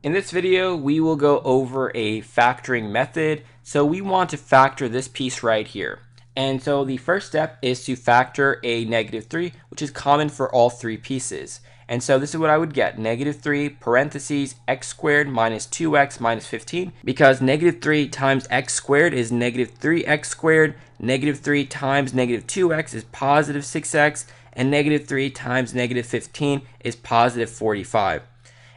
In this video, we will go over a factoring method. So we want to factor this piece right here. And so the first step is to factor a -3, which is common for all three pieces. And so this is what I would get, -3 parentheses x squared minus 2x minus 15, because -3 times x squared is -3x squared, -3 times -2x is positive 6x, and -3 times -15 is positive 45.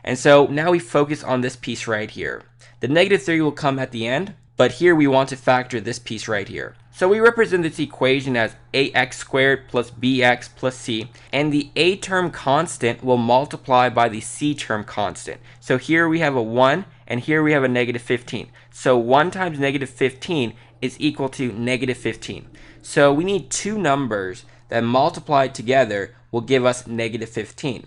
And so now we focus on this piece right here. The -3 will come at the end, but here we want to factor this piece right here. So we represent this equation as ax squared plus bx plus c, and the a term constant will multiply by the c term constant. So here we have a 1, and here we have a -15. So 1 times -15 is equal to -15. So we need two numbers that multiplied together will give us -15.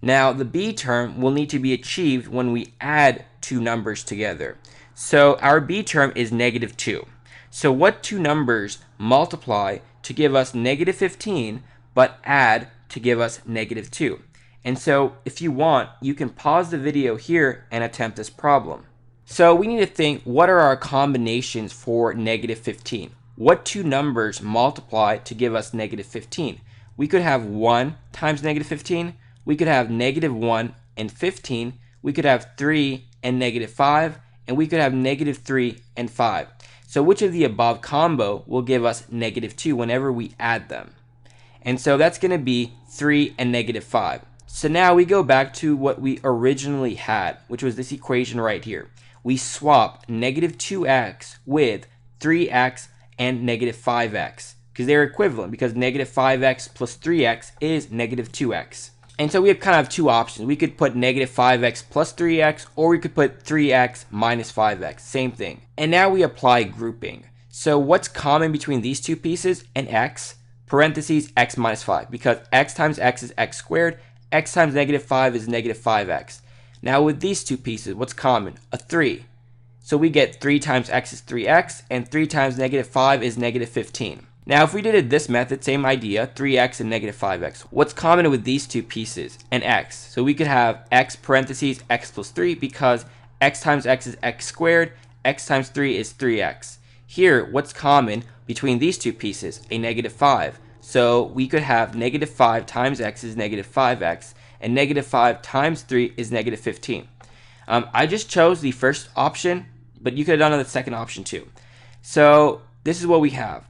Now, the b term will need to be achieved when we add two numbers together. So our b term is -2. So what two numbers multiply to give us -15 but add to give us -2? And so if you want, you can pause the video here and attempt this problem. So we need to think, what are our combinations for -15? What two numbers multiply to give us -15? We could have 1 times -15. We could have -1 and 15, we could have 3 and -5, and we could have -3 and 5. So which of the above combo will give us -2 whenever we add them? And so that's going to be 3 and -5. So now we go back to what we originally had, which was this equation right here. We swap -2x with 3x and -5x, because they're equivalent, because -5x plus 3x is -2x. And so we have kind of two options. We could put -5x plus 3x, or we could put 3x minus 5x, same thing. And now we apply grouping. So what's common between these two pieces? An x, parentheses x minus 5, because x times x is x squared, x times -5 is -5x. Now with these two pieces, what's common? A 3. So we get 3 times x is 3x, and 3 times -5 is -15. Now, if we did it this method, same idea, 3x and -5x. What's common with these two pieces? An x. So we could have x parentheses x plus 3, because x times x is x squared, x times 3 is 3x. Here, what's common between these two pieces? A -5. So we could have -5 times x is -5x, and -5 times 3 is -15. I just chose the first option, but you could have done the second option too. So this is what we have.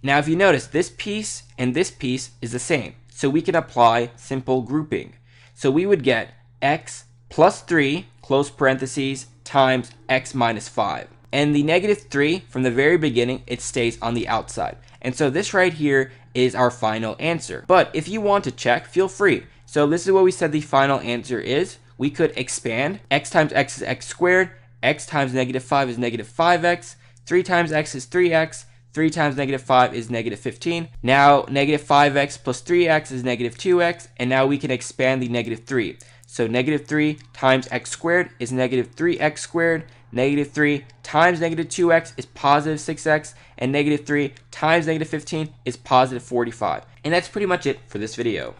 Now, if you notice, this piece and this piece is the same. So we can apply simple grouping. So we would get x plus 3, close parentheses, times x minus 5. And the -3, from the very beginning, it stays on the outside. And so this right here is our final answer. But if you want to check, feel free. So this is what we said the final answer is. We could expand. X times x is x squared. X times -5 is -5x. 3 times x is 3x. 3 times -5 is -15. Now -5x plus 3x is -2x, and now we can expand the -3. So -3 times x squared is -3x squared, -3 times -2x is positive 6x, and -3 times -15 is positive 45. And that's pretty much it for this video.